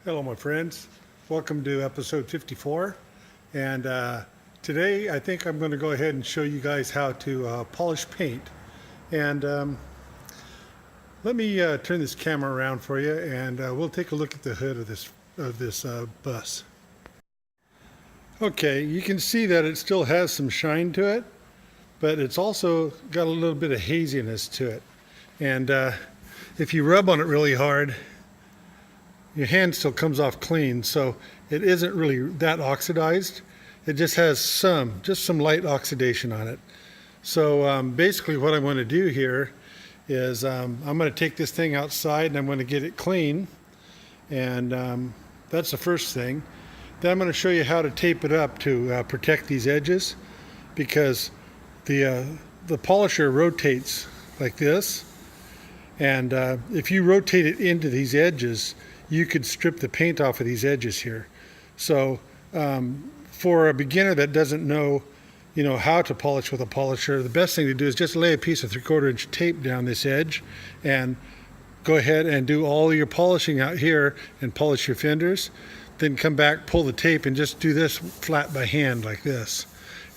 Hello my friends, welcome to episode 54, and today I think I'm going to go ahead and show you guys how to polish paint. And let me turn this camera around for you, and we'll take a look at the hood of this bus. Okay, you can see that it still has some shine to it, but it's also got a little bit of haziness to it. And if you rub on it really hard, your hand still comes off clean, so it isn't really that oxidized. It just has some light oxidation on it. So basically what I'm going to do here is I'm going to take this thing outside and I'm going to get it clean, and that's the first thing. Then I'm going to show you how to tape it up to protect these edges, because the polisher rotates like this, and if you rotate it into these edges, you could strip the paint off of these edges here. So for a beginner that doesn't know, how to polish with a polisher, the best thing to do is just lay a piece of 3/4 inch tape down this edge and go ahead and do all your polishing out here and polish your fenders. Then come back, pull the tape, and just do this flat by hand like this.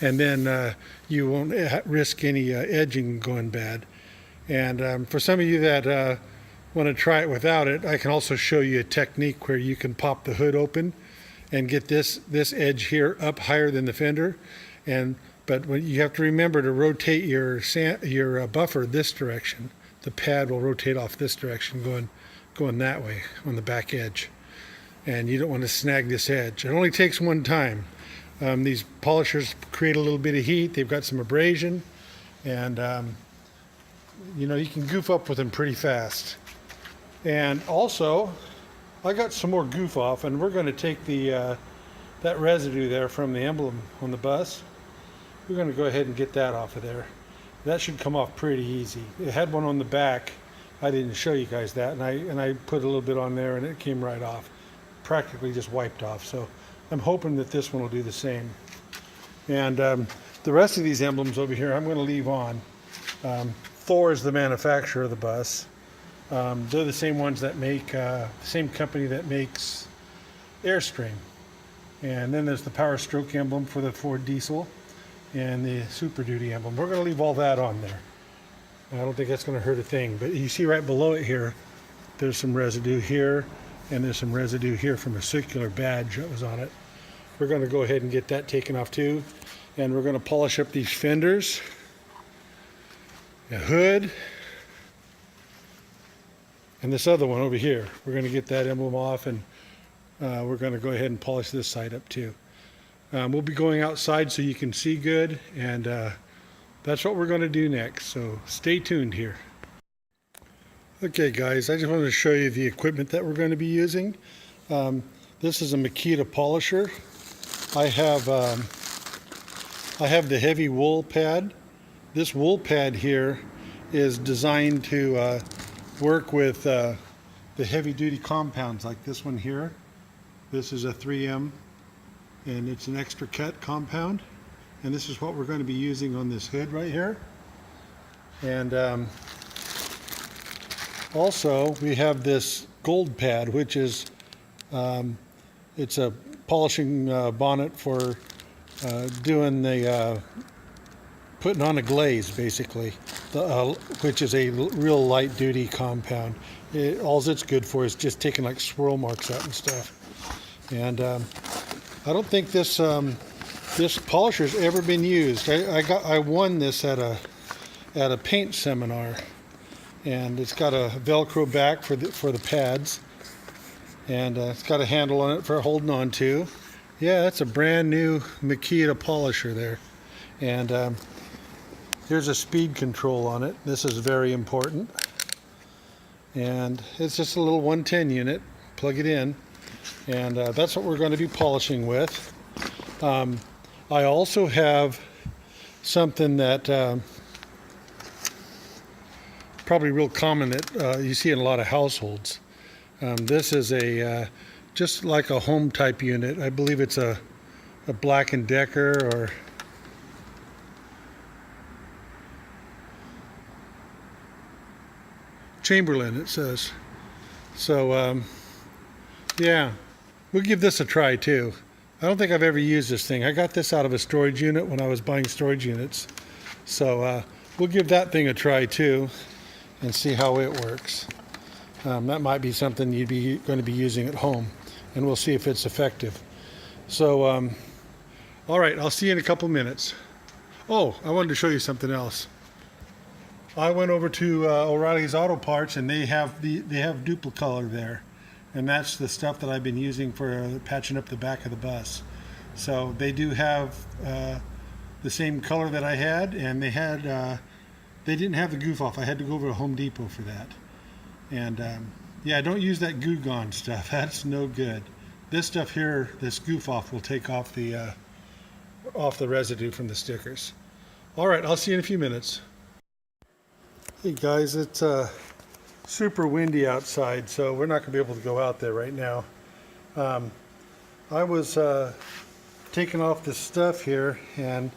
And then you won't risk any edging going bad. And for some of you that want to try it without it, I can also show you a technique where you can pop the hood open and get this edge here up higher than the fender. But you have to remember to rotate your buffer this direction. The pad will rotate off this direction, going that way on the back edge. And you don't want to snag this edge. It only takes one time. These polishers create a little bit of heat. They've got some abrasion, and you can goof up with them pretty fast. And also, I got some more goof off, and we're going to take that residue there from the emblem on the bus. We're going to go ahead and get that off of there. That should come off pretty easy. It had one on the back. I didn't show you guys that, and I put a little bit on there, and it came right off. Practically just wiped off. So I'm hoping that this one will do the same. And the rest of these emblems over here, I'm going to leave on. Thor is the manufacturer of the bus. They're the same ones that make, the same company that makes Airstream. And then there's the Power Stroke emblem for the Ford diesel, and the Super Duty emblem. We're going to leave all that on there. I don't think that's going to hurt a thing. But you see right below it here, there's some residue here, and there's some residue here from a circular badge that was on it. We're going to go ahead and get that taken off too. And we're going to polish up these fenders, the hood, and this other one over here. We're going to get that emblem off, and we're going to go ahead and polish this side up too. We'll be going outside so you can see good, and that's what we're going to do next. So stay tuned here. Okay guys, I just wanted to show you the equipment that we're going to be using. This is a Makita polisher. I have the heavy wool pad. This wool pad here is designed to work with the heavy duty compounds like this one here. This is a 3M, and it's an extra cut compound, and this is what we're going to be using on this hood right here. And also we have this gold pad, which is it's a polishing bonnet for doing the putting on a glaze, basically, which is a real light duty compound. All it's good for is just taking like swirl marks out and stuff. And I don't think this polisher's ever been used. I won this at a paint seminar, and it's got a Velcro back for the pads, and it's got a handle on it for holding on to. Yeah, that's a brand new Makita polisher there. And here's a speed control on it. This is very important. And it's just a little 110 unit. Plug it in. And that's what we're going to be polishing with. I also have something that probably real common that you see in a lot of households. This is just like a home type unit. I believe it's a Black & Decker or Chamberlain, it says. So Yeah, we'll give this a try too. I don't think I've ever used this thing. I got this out of a storage unit when I was buying storage units. So we'll give that thing a try too and see how it works. That might be something you'd be going to be using at home, and we'll see if it's effective. So, all right, I'll see you in a couple minutes. Oh, I wanted to show you something else. I went over to O'Reilly's Auto Parts, and they have Duplicolor there, and that's the stuff that I've been using for patching up the back of the bus. So they do have the same color that I had, and they didn't have the goof off. I had to go over to Home Depot for that. And yeah, don't use that Goo Gone stuff. That's no good. This stuff here, this goof off, will take off the residue from the stickers. All right, I'll see you in a few minutes. Hey guys, it's super windy outside, so we're not going to be able to go out there right now. I was taking off the stuff here, and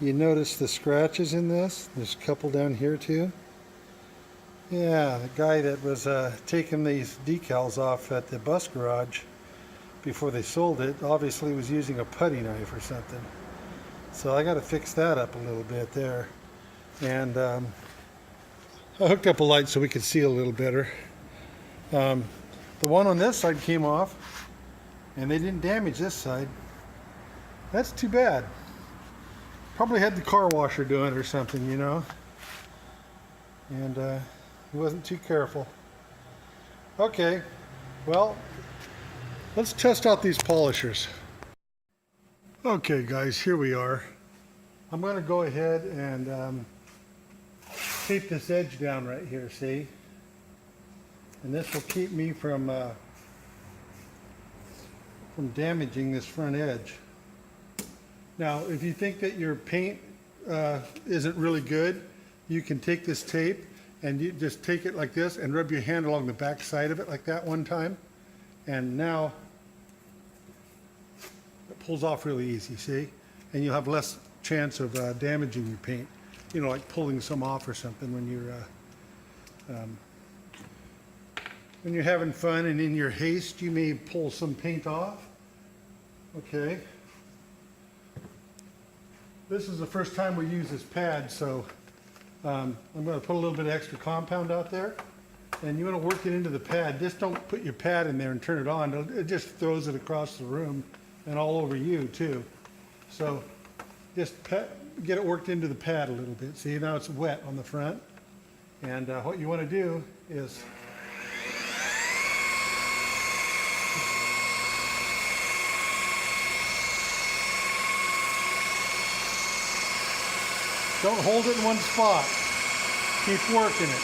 you notice the scratches in this. There's a couple down here too. Yeah, the guy that was taking these decals off at the bus garage before they sold it obviously was using a putty knife or something. So I got to fix that up a little bit there. And I hooked up a light so we could see a little better. The one on this side came off, and they didn't damage this side. That's too bad. Probably had the car washer doing it or something, you know. And he wasn't too careful. Okay, well, let's test out these polishers. Okay guys, here we are. I'm going to go ahead and tape this edge down right here, see? And this will keep me from damaging this front edge. Now, if you think that your paint isn't really good, you can take this tape and you just take it like this and rub your hand along the back side of it like that one time. And now it pulls off really easy, see? And you'll have less chance of damaging your paint. You know, like pulling some off or something when you're having fun and in your haste, you may pull some paint off. Okay. This is the first time we use this pad, so I'm going to put a little bit of extra compound out there, and you want to work it into the pad. Just don't put your pad in there and turn it on. It just throws it across the room and all over you too. So just get it worked into the pad a little bit. See, now it's wet on the front, and what you want to do is don't hold it in one spot. Keep working it.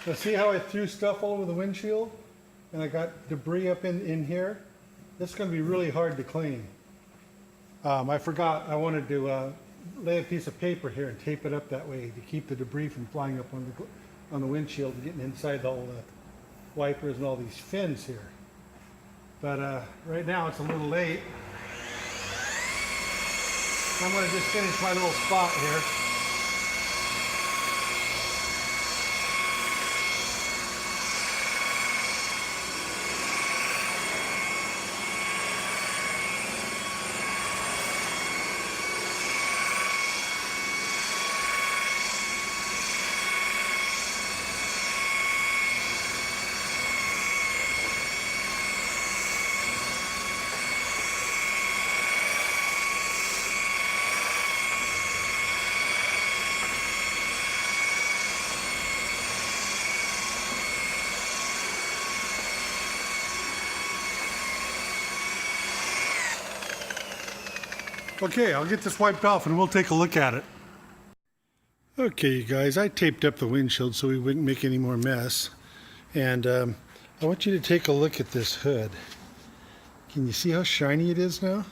Now see how I threw stuff all over the windshield? And I got debris up in here? This is going to be really hard to clean. I forgot I wanted to lay a piece of paper here and tape it up that way to keep the debris from flying up on the windshield and getting inside all the wipers and all these fins here. But right now it's a little late. I'm going to just finish my little spot here. Okay, I'll get this wiped off and we'll take a look at it. Okay, you guys, I taped up the windshield so we wouldn't make any more mess. And I want you to take a look at this hood. Can you see how shiny it is now?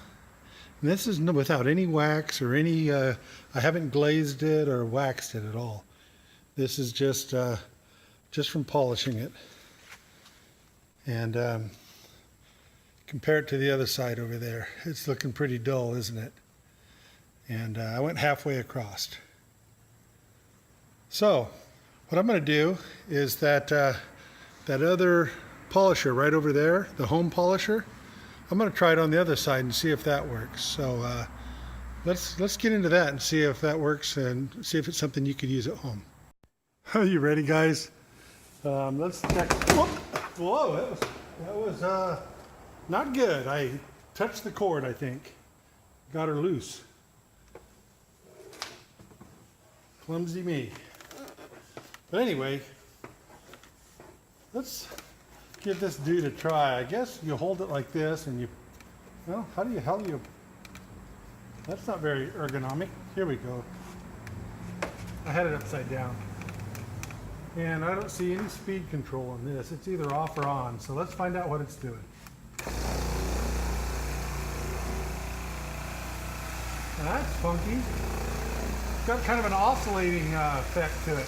And this is without any wax or any, I haven't glazed it or waxed it at all. This is just from polishing it. And compare it to the other side over there. It's looking pretty dull, isn't it? And I went halfway across. So what I'm going to do is that that other polisher right over there, the home polisher, I'm going to try it on the other side and see if that works. So let's get into that and see if that works and see if it's something you could use at home. Are you ready, guys? Let's check. Whoa, that was not good. I touched the cord, I think. Got her loose. Clumsy me. But anyway, let's give this dude a try. I guess you hold it like this and you, well, how do you, that's not very ergonomic. Here we go. I had it upside down. And I don't see any speed control on this. It's either off or on. So let's find out what it's doing. Now that's funky. It's got kind of an oscillating effect to it.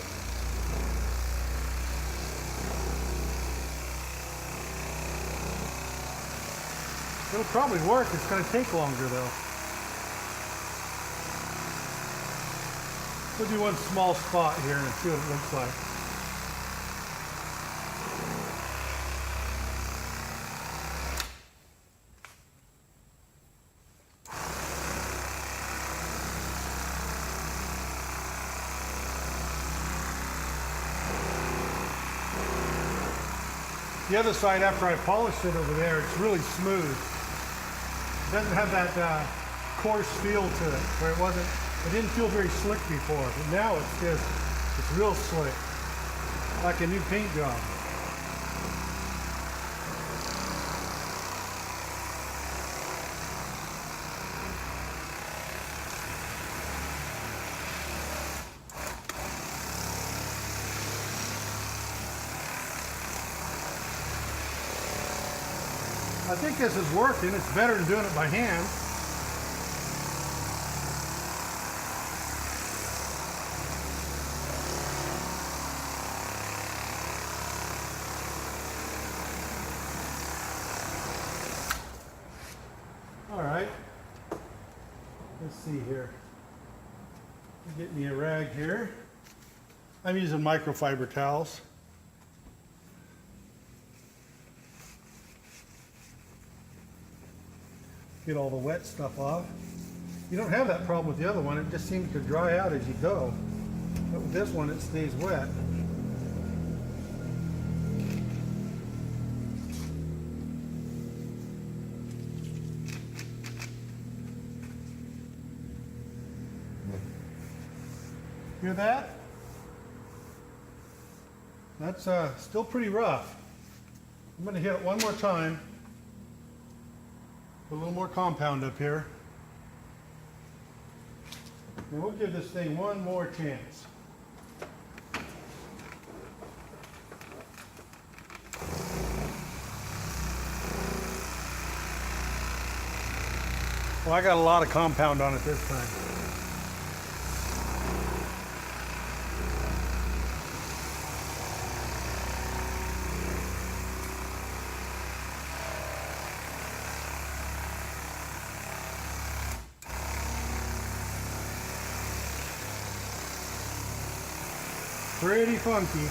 It'll probably work. It's going to take longer though. We'll do one small spot here and see what it looks like. The other side, after I polished it over there, it's really smooth. It doesn't have that coarse feel to it, where it didn't feel very slick before, but now it's real slick, like a new paint job. I think this is working. It's better than doing it by hand. All right. Let's see here. Get me a rag here. I'm using microfiber towels. Get all the wet stuff off. You don't have that problem with the other one. It just seems to dry out as you go. But with this one, it stays wet. Hear that? That's still pretty rough. I'm going to hit it one more time. Put a little more compound up here. And we'll give this thing one more chance. Well, I got a lot of compound on it this time. Pretty funky.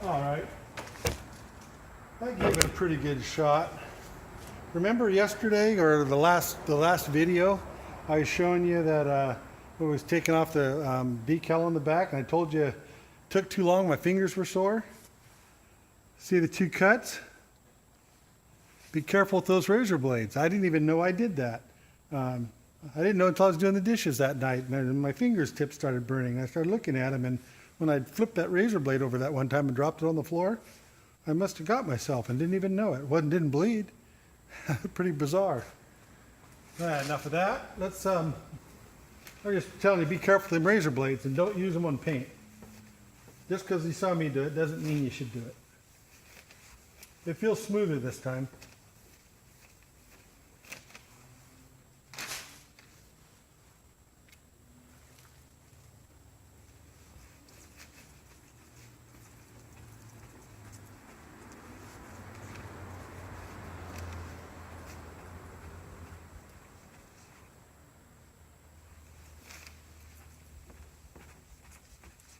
All right, that gave it a pretty good shot. Remember yesterday or the last video, I was showing you that I was taking off the decal on the back, and I told you it took too long, my fingers were sore. See the two cuts? Be careful with those razor blades. I didn't even know I did that. I didn't know until I was doing the dishes that night, and my fingers tips started burning. I started looking at them, and when I flipped that razor blade over that one time and dropped it on the floor, I must have got myself and didn't even know it. Didn't bleed. Pretty bizarre. All right, enough of that. I'm just telling you, be careful with them razor blades and don't use them on paint. Just because you saw me do it doesn't mean you should do it. It feels smoother this time.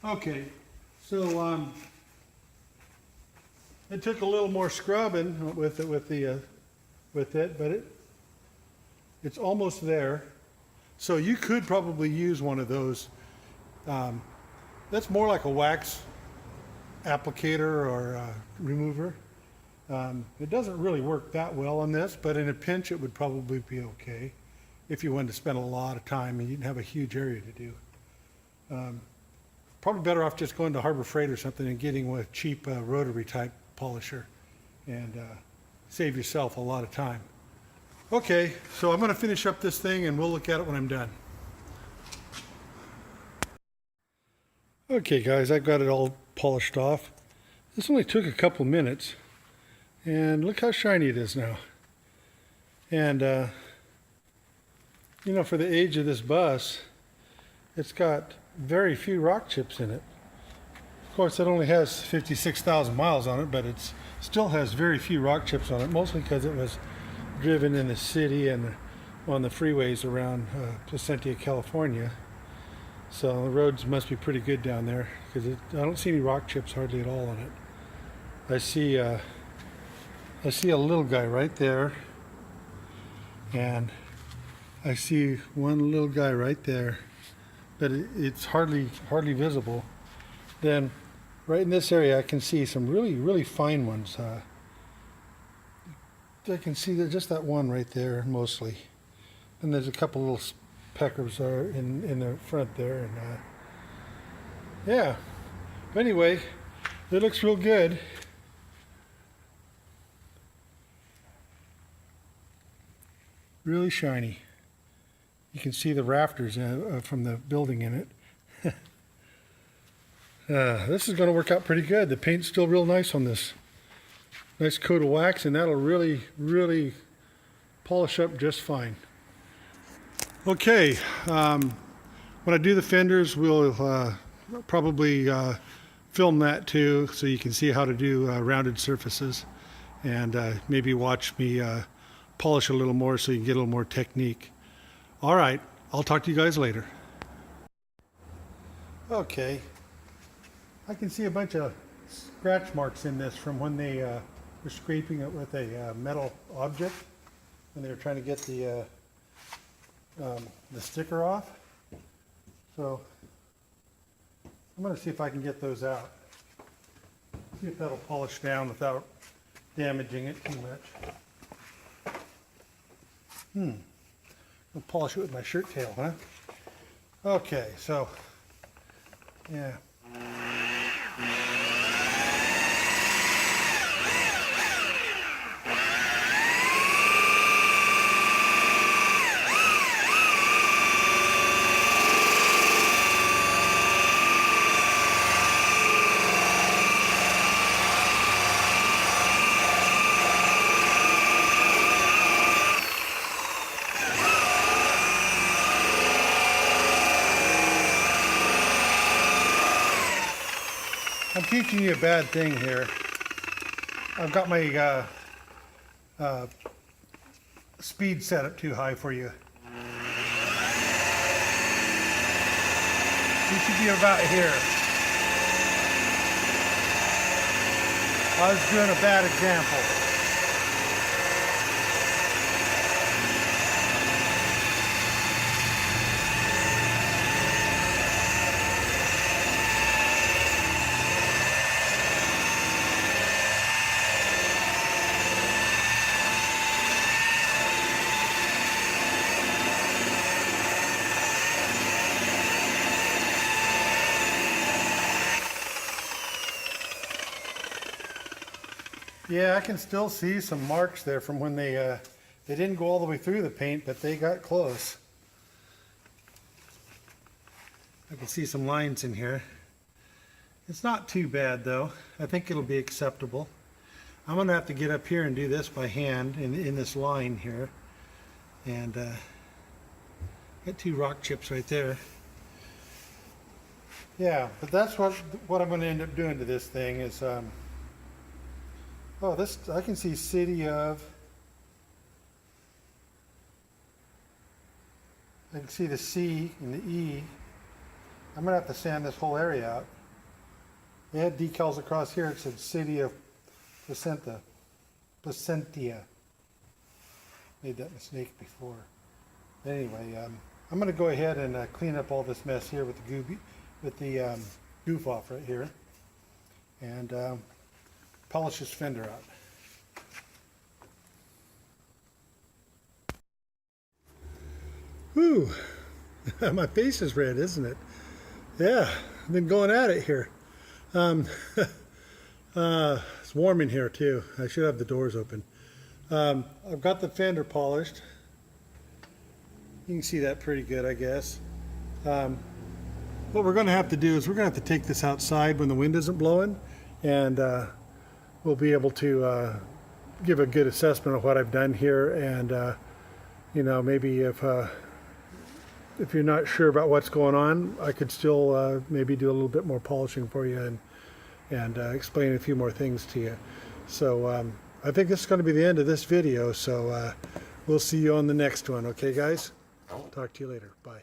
Okay, so it took a little more scrubbing with it, but it's almost there. So you could probably use one of those. That's more like a wax applicator or remover. It doesn't really work that well on this, but in a pinch it would probably be okay if you wanted to spend a lot of time and you didn't have a huge area to do. Probably better off just going to Harbor Freight or something and getting a cheap rotary type polisher and save yourself a lot of time. Okay, so I'm going to finish up this thing and we'll look at it when I'm done. Okay guys, I got it all polished off. This only took a couple minutes and look how shiny it is now. And you know, for the age of this bus, it's got very few rock chips in it. Of course, it only has 56,000 miles on it, but it still has very few rock chips on it, mostly because it was driven in the city and on the freeways around Placentia, California. So the roads must be pretty good down there because I don't see any rock chips hardly at all on it. I see a little guy right there, and I see one little guy right there, but it's hardly visible. Then right in this area I can see some really fine ones. I can see just that one right there mostly, and there's a couple little peckers are in the front there, and yeah. But anyway, it looks real good. Really shiny. You can see the rafters from the building in it. This is going to work out pretty good. The paint's still real nice on this. Nice coat of wax, and that'll really polish up just fine. Okay, when I do the fenders, we'll probably film that too, so you can see how to do rounded surfaces, and maybe watch me polish a little more so you can get a little more technique. All right, I'll talk to you guys later. Okay, I can see a bunch of scratch marks in this from when they were scraping it with a metal object when they were trying to get the sticker off. So I'm going to see if I can get those out. See if that'll polish down without damaging it too much. I'll polish it with my shirt tail, huh? Okay, so yeah. I'm teaching you a bad thing here. I've got my speed set up too high for you. You should be about here. I was doing a bad example. Yeah, I can still see some marks there from when they didn't go all the way through the paint, but they got close. I can see some lines in here. It's not too bad though. I think it'll be acceptable. I'm gonna have to get up here and do this by hand in this line here. And got 2 rock chips right there. Yeah, but that's what I'm gonna end up doing to this thing is, oh, this, I can see city of, I can see the C and the E. I'm gonna have to sand this whole area out. They had decals across here. It said City of Placentia. Made that mistake before. Anyway, I'm gonna go ahead and clean up all this mess here with the goof off right here, and polish this fender out. Whew, my face is red, isn't it? Yeah, I've been going at it here. It's warm in here too. I should have the doors open. I've got the fender polished. You can see that pretty good, I guess. What we're going to have to do is we're going to have to take this outside when the wind isn't blowing, and we'll be able to give a good assessment of what I've done here. And you know, maybe if you're not sure about what's going on, I could still maybe do a little bit more polishing for you and explain a few more things to you. So I think this is going to be the end of this video, so we'll see you on the next one. Okay, guys? Talk to you later. Bye.